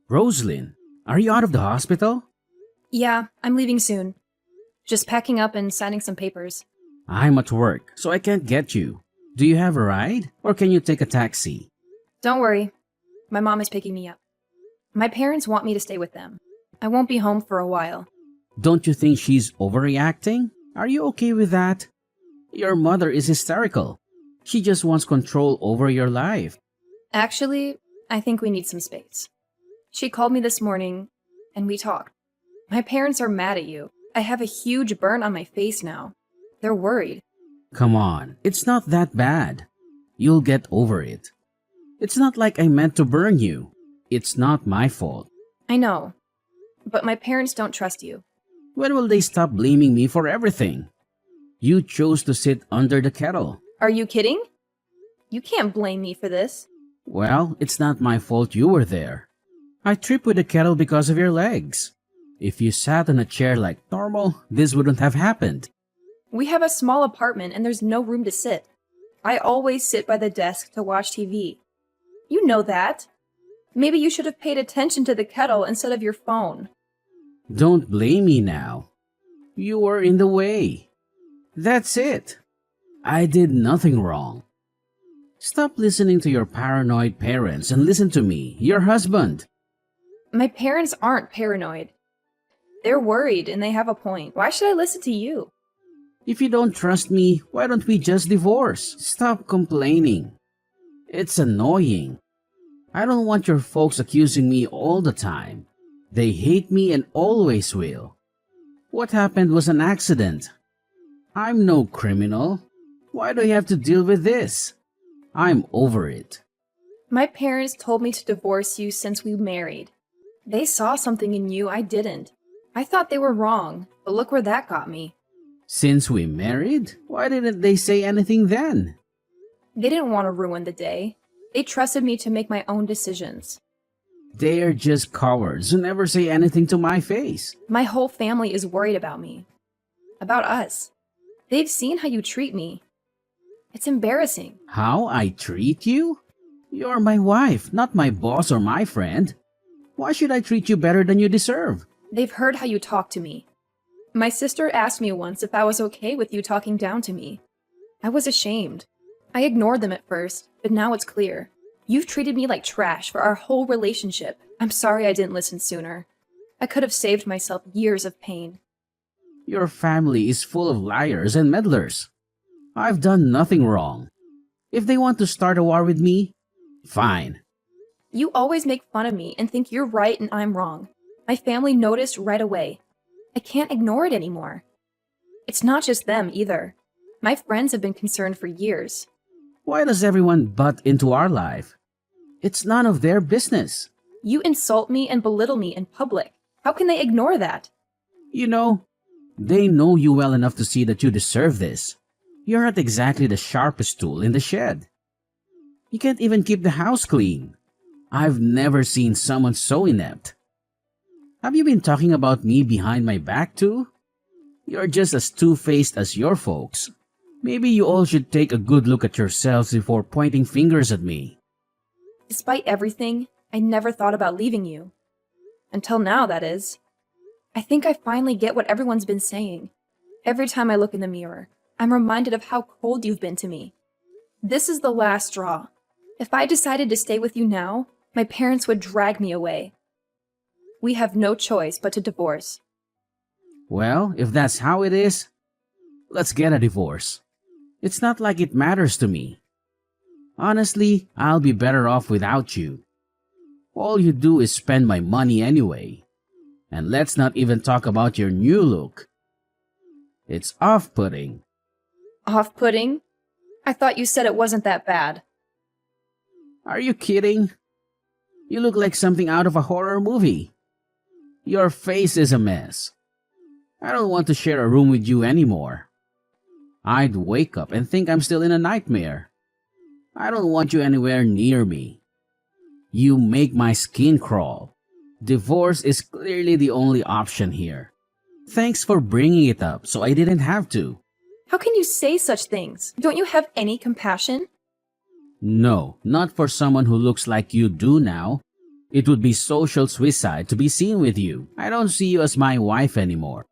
Roslyn, are you out of the hospital? Yeah, I'm leaving soon. Just packing up and signing some papers. I'm at work, so I can't get you. Do you have a ride? Or can you take a taxi? Don't worry. My mom is picking me up. My parents want me to stay with them. I won't be home for a while. Don't you think she's overreacting? Are you okay with that? Your mother is hysterical. She just wants control over your life. Actually, I think we need some space. She called me this morning, and we talked. My parents are mad at you. I have a huge burn on my face now. They're worried. Come on, it's not that bad. You'll get over it. It's not like I meant to burn you. It's not my fault. I know, but my parents don't trust you. When will they stop blaming me for everything? You chose to sit under the kettle. Are you kidding? You can't blame me for this. Well, it's not my fault you were there. I tripped with the kettle because of your legs. If you sat on a chair like normal, this wouldn't have happened. We have a small apartment and there's no room to sit. I always sit by the desk to watch TV. You know that. Maybe you should have paid attention to the kettle instead of your phone. Don't blame me now. You were in the way. That's it. I did nothing wrong. Stop listening to your paranoid parents and listen to me, your husband. My parents aren't paranoid. They're worried and they have a point. Why should I listen to you? If you don't trust me, why don't we just divorce? Stop complaining. It's annoying. I don't want your folks accusing me all the time. They hate me and always will. What happened was an accident. I'm no criminal. Why do I have to deal with this? I'm over it. My parents told me to divorce you since we married. They saw something in you I didn't. I thought they were wrong, but look where that got me. Since we married? Why didn't they say anything then? They didn't want to ruin the day. They trusted me to make my own decisions. They're just cowards who never say anything to my face. My whole family is worried about me. About us. They've seen how you treat me. It's embarrassing. How I treat you? You're my wife, not my boss or my friend. Why should I treat you better than you deserve? They've heard how you talk to me. My sister asked me once if I was okay with you talking down to me. I was ashamed. I ignored them at first, but now it's clear. You've treated me like trash for our whole relationship. I'm sorry I didn't listen sooner. I could have saved myself years of pain. Your family is full of liars and meddlers. I've done nothing wrong. If they want to start a war with me, fine. You always make fun of me and think you're right and I'm wrong. My family noticed right away. I can't ignore it anymore. It's not just them either. My friends have been concerned for years. Why does everyone butt into our life? It's none of their business. You insult me and belittle me in public. How can they ignore that? You know, they know you well enough to see that you deserve this. You're not exactly the sharpest tool in the shed. You can't even keep the house clean. I've never seen someone so inept. Have you been talking about me behind my back too? You're just as two-faced as your folks. Maybe you all should take a good look at yourselves before pointing fingers at me. Despite everything, I never thought about leaving you. Until now, that is. I think I finally get what everyone's been saying. Every time I look in the mirror, I'm reminded of how cold you've been to me. This is the last straw. If I decided to stay with you now, my parents would drag me away. We have no choice but to divorce. Well, if that's how it is, let's get a divorce. It's not like it matters to me. Honestly, I'll be better off without you. All you do is spend my money anyway. And let's not even talk about your new look. It's off-putting. Off-putting? I thought you said it wasn't that bad. Are you kidding? You look like something out of a horror movie. Your face is a mess. I don't want to share a room with you anymore. I'd wake up and think I'm still in a nightmare. I don't want you anywhere near me. You make my skin crawl. Divorce is clearly the only option here. Thanks for bringing it up so I didn't have to. How can you say such things? Don't you have any compassion? No, not for someone who looks like you do now. It would be social suicide to be seen with you. I don't see you as my wife anymore,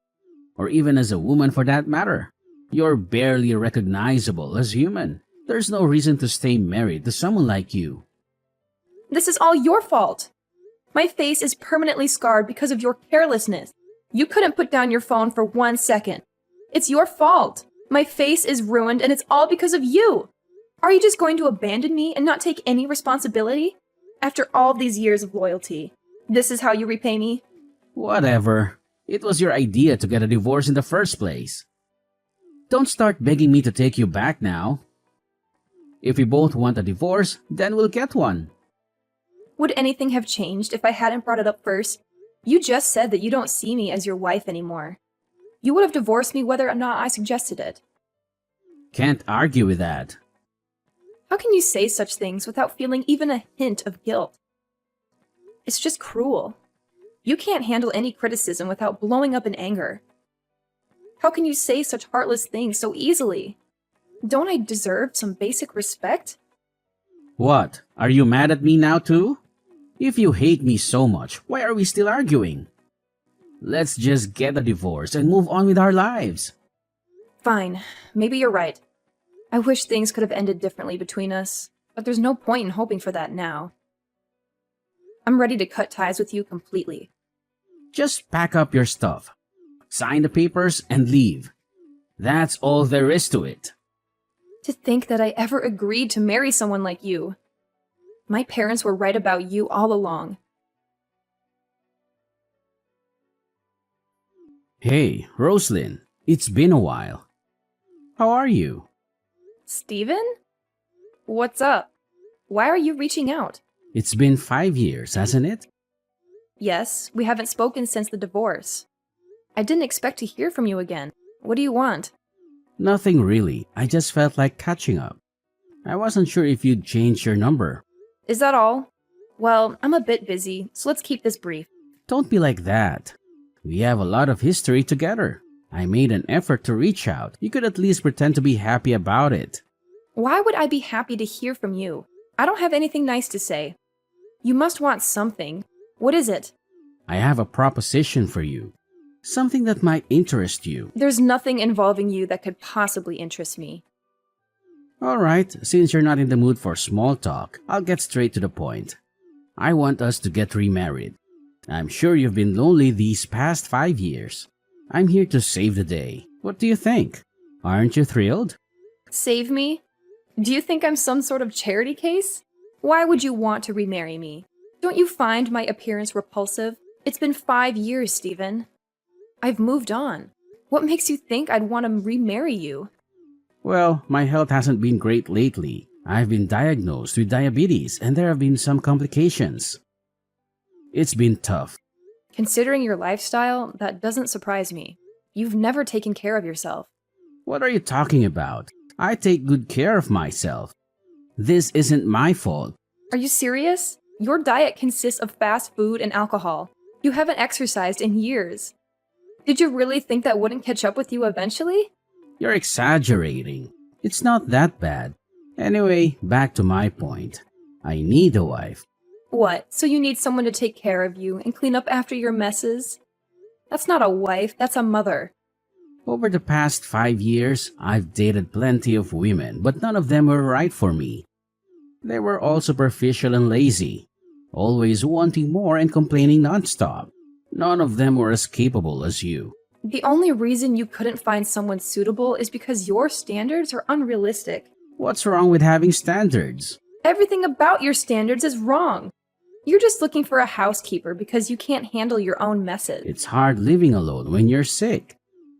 or even as a woman for that matter. You're barely recognizable as human. There's no reason to stay married to someone like you. This is all your fault. My face is permanently scarred because of your carelessness. You couldn't put down your phone for 1 second. It's your fault. My face is ruined and it's all because of you. Are you just going to abandon me and not take any responsibility? After all these years of loyalty, this is how you repay me? Whatever. It was your idea to get a divorce in the first place. Don't start begging me to take you back now. If we both want a divorce, then we'll get one. Would anything have changed if I hadn't brought it up first? You just said that you don't see me as your wife anymore. You would have divorced me whether or not I suggested it. Can't argue with that. How can you say such things without feeling even a hint of guilt? It's just cruel. You can't handle any criticism without blowing up in anger. How can you say such heartless things so easily? Don't I deserve some basic respect? What? Are you mad at me now too? If you hate me so much, why are we still arguing? Let's just get a divorce and move on with our lives. Fine, maybe you're right. I wish things could have ended differently between us, but there's no point in hoping for that now. I'm ready to cut ties with you completely. Just pack up your stuff, sign the papers, and leave. That's all there is to it. To think that I ever agreed to marry someone like you. My parents were right about you all along. Hey, Roslyn, it's been a while. How are you? Steven? What's up? Why are you reaching out? It's been 5 years, hasn't it? Yes, we haven't spoken since the divorce. I didn't expect to hear from you again. What do you want? Nothing really. I just felt like catching up. I wasn't sure if you'd changed your number. Is that all? Well, I'm a bit busy, so let's keep this brief. Don't be like that. We have a lot of history together. I made an effort to reach out. You could at least pretend to be happy about it. Why would I be happy to hear from you? I don't have anything nice to say. You must want something. What is it? I have a proposition for you. Something that might interest you. There's nothing involving you that could possibly interest me. Alright, since you're not in the mood for small talk, I'll get straight to the point. I want us to get remarried. I'm sure you've been lonely these past 5 years. I'm here to save the day. What do you think? Aren't you thrilled? Save me? Do you think I'm some sort of charity case? Why would you want to remarry me? Don't you find my appearance repulsive? It's been 5 years, Steven. I've moved on. What makes you think I'd want to remarry you? Well, my health hasn't been great lately. I've been diagnosed with diabetes and there have been some complications. It's been tough. Considering your lifestyle, that doesn't surprise me. You've never taken care of yourself. What are you talking about? I take good care of myself. This isn't my fault. Are you serious? Your diet consists of fast food and alcohol. You haven't exercised in years. Did you really think that wouldn't catch up with you eventually? You're exaggerating. It's not that bad. Anyway, back to my point. I need a wife. What, so you need someone to take care of you and clean up after your messes? That's not a wife, that's a mother. Over the past 5 years, I've dated plenty of women, but none of them were right for me. They were all superficial and lazy, always wanting more and complaining nonstop. None of them were as capable as you. The only reason you couldn't find someone suitable is because your standards are unrealistic. What's wrong with having standards? Everything about your standards is wrong. You're just looking for a housekeeper because you can't handle your own messes. It's hard living alone when you're sick.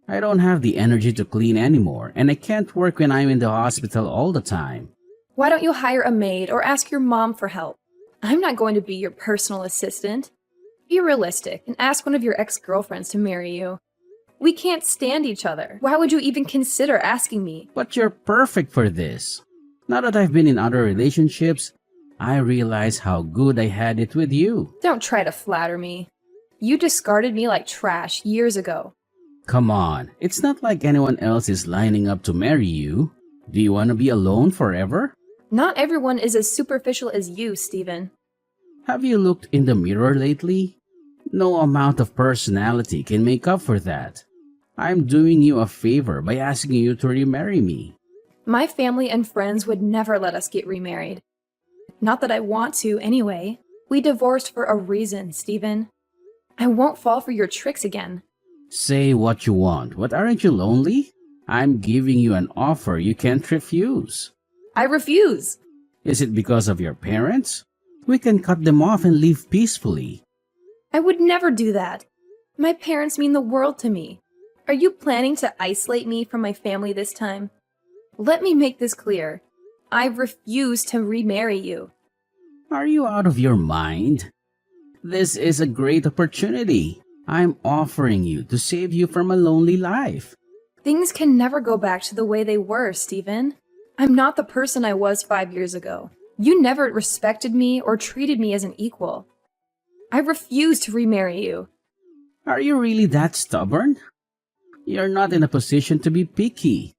I don't have the energy to clean anymore, and I can't work when I'm in the hospital all the time. Why don't you hire a maid or ask your mom for help? I'm not going to be your personal assistant. Be realistic and ask one of your ex-girlfriends to marry you. We can't stand each other. Why would you even consider asking me? But you're perfect for this. Now that I've been in other relationships, I realize how good I had it with you. Don't try to flatter me. You discarded me like trash years ago. Come on, it's not like anyone else is lining up to marry you. Do you want to be alone forever? Not everyone is as superficial as you, Steven. Have you looked in the mirror lately? No amount of personality can make up for that. I'm doing you a favor by asking you to remarry me. My family and friends would never let us get remarried. Not that I want to, anyway. We divorced for a reason, Stephen. I won't fall for your tricks again. Say what you want, but aren't you lonely? I'm giving you an offer you can't refuse. I refuse! Is it because of your parents? We can cut them off and live peacefully. I would never do that. My parents mean the world to me. Are you planning to isolate me from my family this time? Let me make this clear. I refuse to remarry you. Are you out of your mind? This is a great opportunity. I'm offering you to save you from a lonely life. Things can never go back to the way they were, Stephen. I'm not the person I was 5 years ago. You never respected me or treated me as an equal. I refuse to remarry you. Are you really that stubborn? You're not in a position to be picky.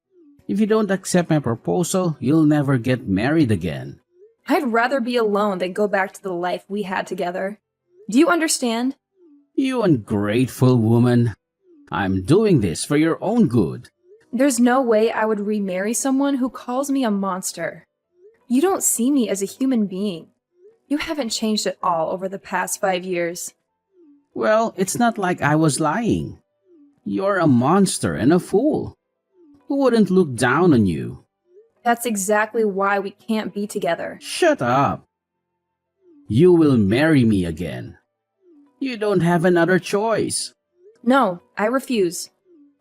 If you don't accept my proposal, you'll never get married again. I'd rather be alone than go back to the life we had together. Do you understand? You ungrateful woman. I'm doing this for your own good. There's no way I would remarry someone who calls me a monster. You don't see me as a human being. You haven't changed at all over the past 5 years. Well, it's not like I was lying. You're a monster and a fool. Who wouldn't look down on you? That's exactly why we can't be together. Shut up. You will marry me again. You don't have another choice. No, I refuse.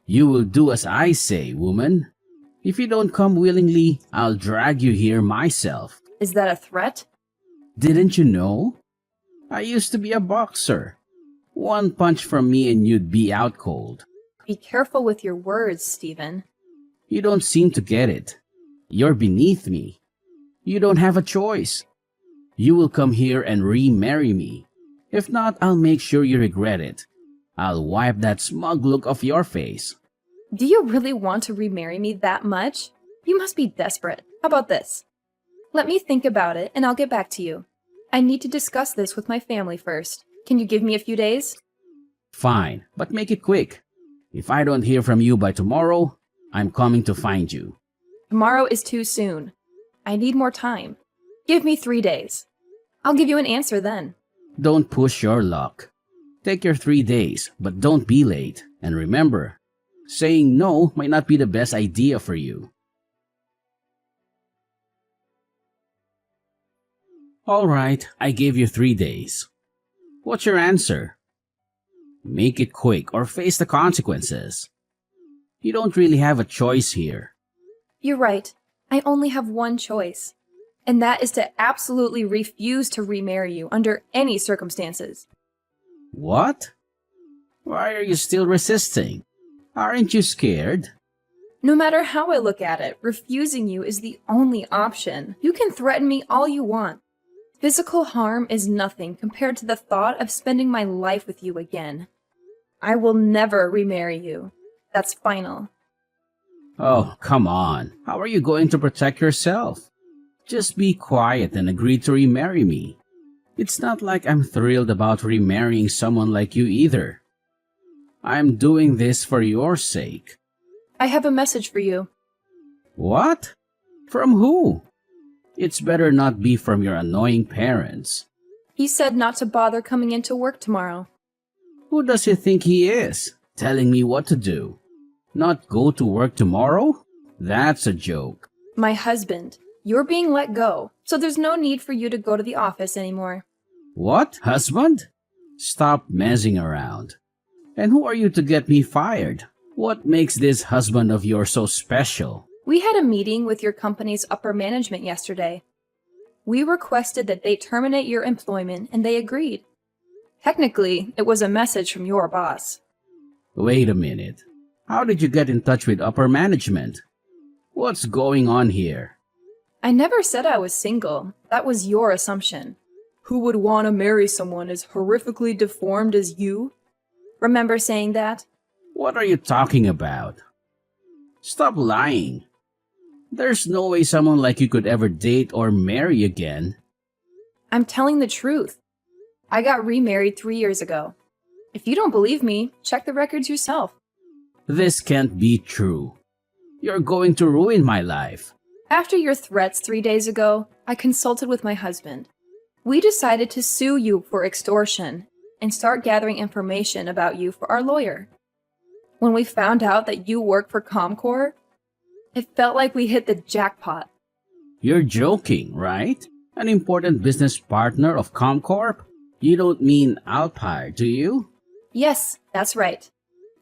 You will do as I say, woman. If you don't come willingly, I'll drag you here myself. Is that a threat? Didn't you know? I used to be a boxer. One punch from me and you'd be out cold. Be careful with your words, Stephen. You don't seem to get it. You're beneath me. You don't have a choice. You will come here and remarry me. If not, I'll make sure you regret it. I'll wipe that smug look off your face. Do you really want to remarry me that much? You must be desperate. How about this? Let me think about it and I'll get back to you. I need to discuss this with my family first. Can you give me a few days? Fine, but make it quick. If I don't hear from you by tomorrow, I'm coming to find you. Tomorrow is too soon. I need more time. Give me 3 days. I'll give you an answer then. Don't push your luck. Take your 3 days, but don't be late. And remember, saying no might not be the best idea for you. All right, I gave you 3 days. What's your answer? Make it quick or face the consequences. You don't really have a choice here. You're right. I only have one choice. And that is to absolutely refuse to remarry you under any circumstances. What? Why are you still resisting? Aren't you scared? No matter how I look at it, refusing you is the only option. You can threaten me all you want. Physical harm is nothing compared to the thought of spending my life with you again. I will never remarry you. That's final. Oh, come on. How are you going to protect yourself? Just be quiet and agree to remarry me. It's not like I'm thrilled about remarrying someone like you either. I'm doing this for your sake. I have a message for you. What? From who? It's better not be from your annoying parents. He said not to bother coming into work tomorrow. Who does he think he is, telling me what to do? Not go to work tomorrow? That's a joke. My husband. You're being let go, so there's no need for you to go to the office anymore. What? Husband? Stop messing around. And who are you to get me fired? What makes this husband of yours so special? We had a meeting with your company's upper management yesterday. We requested that they terminate your employment, and they agreed. Technically, it was a message from your boss. Wait a minute. How did you get in touch with upper management? What's going on here? I never said I was single. That was your assumption. Who would want to marry someone as horrifically deformed as you? Remember saying that? What are you talking about? Stop lying. There's no way someone like you could ever date or marry again. I'm telling the truth. I got remarried 3 years ago. If you don't believe me, check the records yourself. This can't be true. You're going to ruin my life. After your threats 3 days ago, I consulted with my husband. We decided to sue you for extortion and start gathering information about you for our lawyer. When we found out that you work for Comcor, it felt like we hit the jackpot. You're joking, right? An important business partner of Comcorp? You don't mean Alpire, do you? Yes, that's right.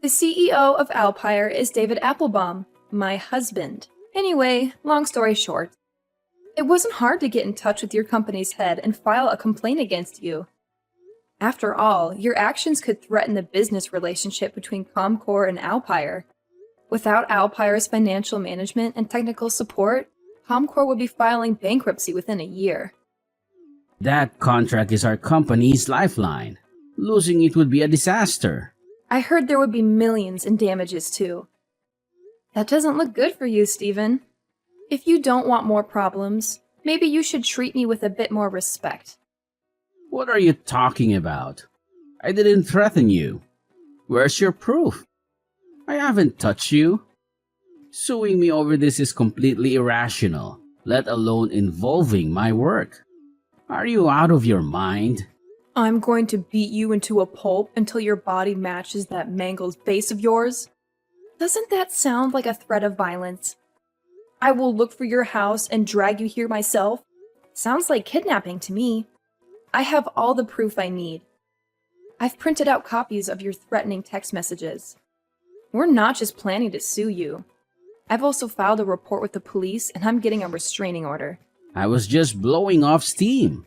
The CEO of Alpire is David Applebaum, my husband. Anyway, long story short, it wasn't hard to get in touch with your company's head and file a complaint against you. After all, your actions could threaten the business relationship between Comcor and Alpire. Without Alpire's financial management and technical support, Comcor would be filing bankruptcy within a year. That contract is our company's lifeline. Losing it would be a disaster. I heard there would be millions in damages too. That doesn't look good for you, Stephen. If you don't want more problems, maybe you should treat me with a bit more respect. What are you talking about? I didn't threaten you. Where's your proof? I haven't touched you. Suing me over this is completely irrational, let alone involving my work. Are you out of your mind? I'm going to beat you into a pulp until your body matches that mangled face of yours? Doesn't that sound like a threat of violence? I will look for your house and drag you here myself? Sounds like kidnapping to me. I have all the proof I need. I've printed out copies of your threatening text messages. We're not just planning to sue you. I've also filed a report with the police and I'm getting a restraining order. I was just blowing off steam.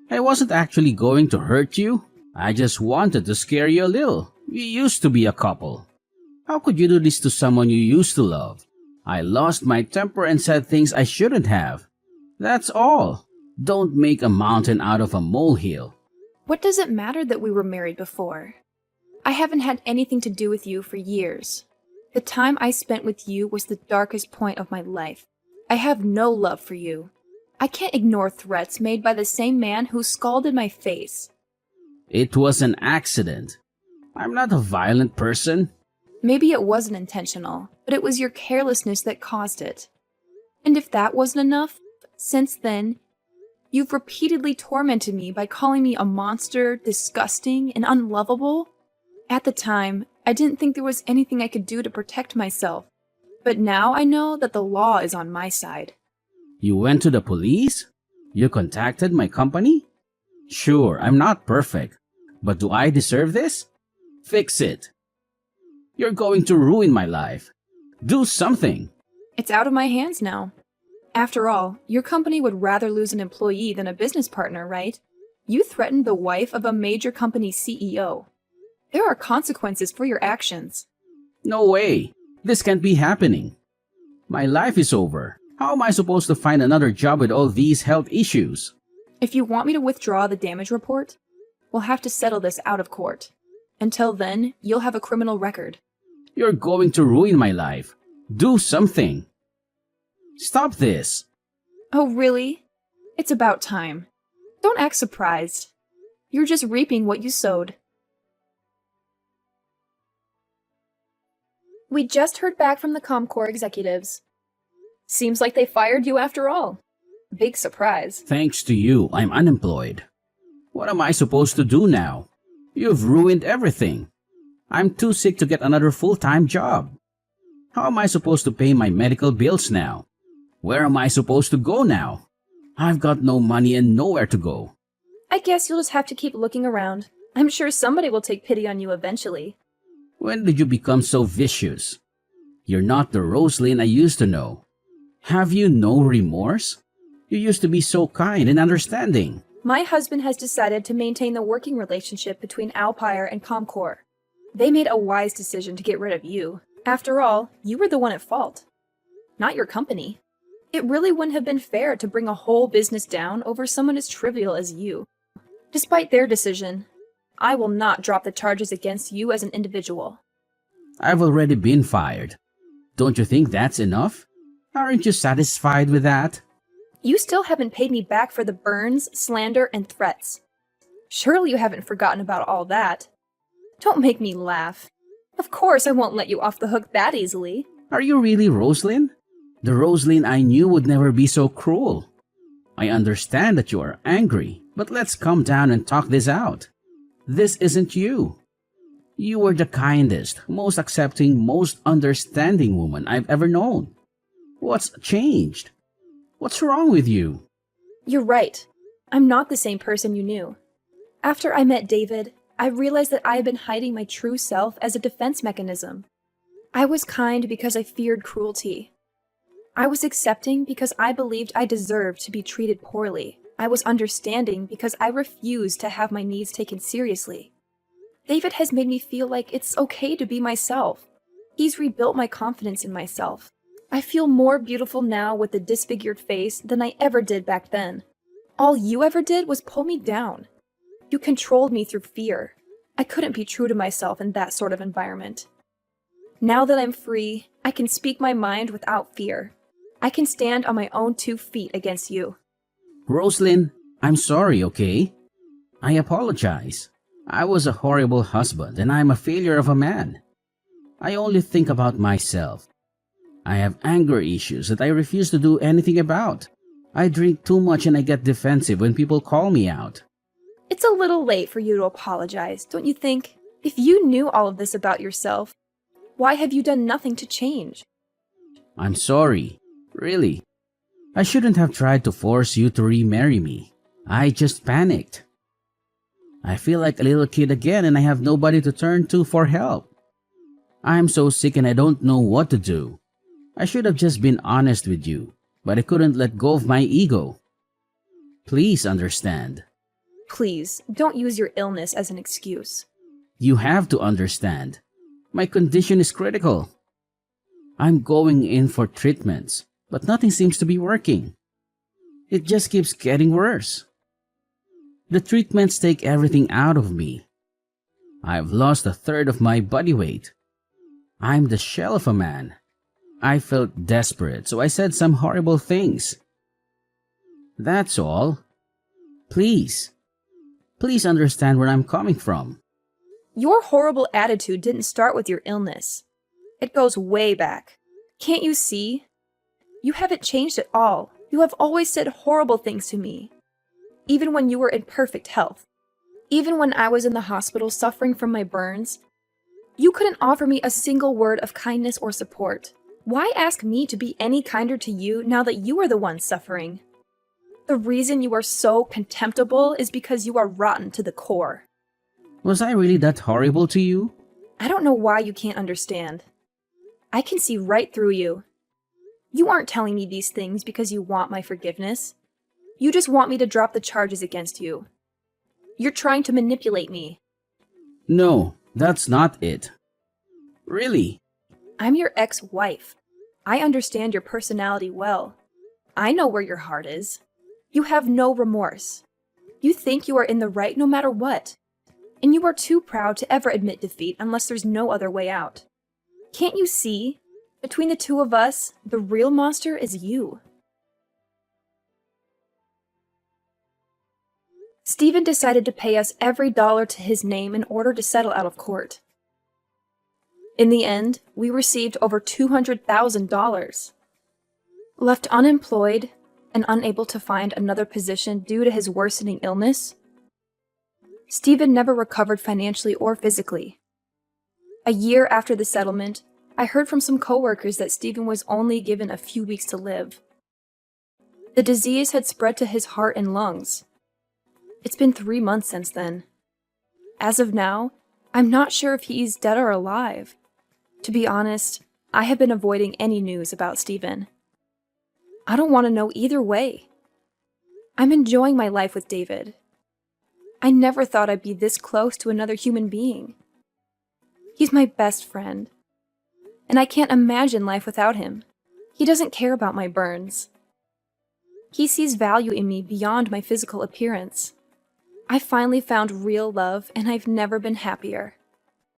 I wasn't actually going to hurt you. I just wanted to scare you a little. We used to be a couple. How could you do this to someone you used to love? I lost my temper and said things I shouldn't have. That's all. Don't make a mountain out of a molehill. What does it matter that we were married before? I haven't had anything to do with you for years. The time I spent with you was the darkest point of my life. I have no love for you. I can't ignore threats made by the same man who scalded my face. It was an accident. I'm not a violent person. Maybe it wasn't intentional, but it was your carelessness that caused it. And if that wasn't enough, since then, you've repeatedly tormented me by calling me a monster, disgusting, and unlovable. At the time, I didn't think there was anything I could do to protect myself. But now I know that the law is on my side. You went to the police? You contacted my company? Sure, I'm not perfect. But do I deserve this? Fix it. You're going to ruin my life. Do something. It's out of my hands now. After all, your company would rather lose an employee than a business partner, right? You threatened the wife of a major company's CEO. There are consequences for your actions. No way. This can't be happening. My life is over. How am I supposed to find another job with all these health issues? If you want me to withdraw the damage report, we'll have to settle this out of court. Until then, you'll have a criminal record. You're going to ruin my life. Do something. Stop this. Oh, really? It's about time. Don't act surprised. You're just reaping what you sowed. We just heard back from the Comcor executives. Seems like they fired you after all. Big surprise. Thanks to you, I'm unemployed. What am I supposed to do now? You've ruined everything. I'm too sick to get another full-time job. How am I supposed to pay my medical bills now? Where am I supposed to go now? I've got no money and nowhere to go. I guess you'll just have to keep looking around. I'm sure somebody will take pity on you eventually. When did you become so vicious? You're not the Rosalyn I used to know. Have you no remorse? You used to be so kind and understanding. My husband has decided to maintain the working relationship between Alpire and Comcor. They made a wise decision to get rid of you. After all, you were the one at fault, not your company. It really wouldn't have been fair to bring a whole business down over someone as trivial as you. Despite their decision, I will not drop the charges against you as an individual. I've already been fired. Don't you think that's enough? Aren't you satisfied with that? You still haven't paid me back for the burns, slander, and threats. Surely you haven't forgotten about all that. Don't make me laugh. Of course I won't let you off the hook that easily. Are you really Roslyn? The Roslyn I knew would never be so cruel. I understand that you are angry, but let's calm down and talk this out. This isn't you. You were the kindest, most accepting, most understanding woman I've ever known. What's changed? What's wrong with you? You're right. I'm not the same person you knew. After I met David, I realized that I had been hiding my true self as a defense mechanism. I was kind because I feared cruelty. I was accepting because I believed I deserved to be treated poorly. I was understanding because I refused to have my needs taken seriously. David has made me feel like it's okay to be myself. He's rebuilt my confidence in myself. I feel more beautiful now with a disfigured face than I ever did back then. All you ever did was pull me down. You controlled me through fear. I couldn't be true to myself in that sort of environment. Now that I'm free, I can speak my mind without fear. I can stand on my own 2 feet against you. Roslyn, I'm sorry, okay? I apologize. I was a horrible husband and I'm a failure of a man. I only think about myself. I have anger issues that I refuse to do anything about. I drink too much and I get defensive when people call me out. It's a little late for you to apologize, don't you think? If you knew all of this about yourself, why have you done nothing to change? I'm sorry. Really. I shouldn't have tried to force you to remarry me. I just panicked. I feel like a little kid again and I have nobody to turn to for help. I'm so sick and I don't know what to do. I should have just been honest with you, but I couldn't let go of my ego. Please understand. Please, don't use your illness as an excuse. You have to understand. My condition is critical. I'm going in for treatments, but nothing seems to be working. It just keeps getting worse. The treatments take everything out of me. I've lost 1/3 of my body weight. I'm the shell of a man. I felt desperate, so I said some horrible things. That's all. Please. Please understand where I'm coming from. Your horrible attitude didn't start with your illness. It goes way back. Can't you see? You haven't changed at all. You have always said horrible things to me. Even when you were in perfect health. Even when I was in the hospital suffering from my burns, you couldn't offer me a single word of kindness or support. Why ask me to be any kinder to you now that you are the one suffering? The reason you are so contemptible is because you are rotten to the core. Was I really that horrible to you? I don't know why you can't understand. I can see right through you. You aren't telling me these things because you want my forgiveness. You just want me to drop the charges against you. You're trying to manipulate me. No, that's not it. Really? I'm your ex-wife. I understand your personality well. I know where your heart is. You have no remorse. You think you are in the right no matter what. And you are too proud to ever admit defeat unless there's no other way out. Can't you see? Between the two of us, the real monster is you. Stephen decided to pay us every dollar to his name in order to settle out of court. In the end, we received over $200,000. Left unemployed and unable to find another position due to his worsening illness, Stephen never recovered financially or physically. A year after the settlement, I heard from some coworkers that Stephen was only given a few weeks to live. The disease had spread to his heart and lungs. It's been 3 months since then. As of now, I'm not sure if he's dead or alive. To be honest, I have been avoiding any news about Stephen. I don't want to know either way. I'm enjoying my life with David. I never thought I'd be this close to another human being. He's my best friend. And I can't imagine life without him. He doesn't care about my burns. He sees value in me beyond my physical appearance. I finally found real love, and I've never been happier.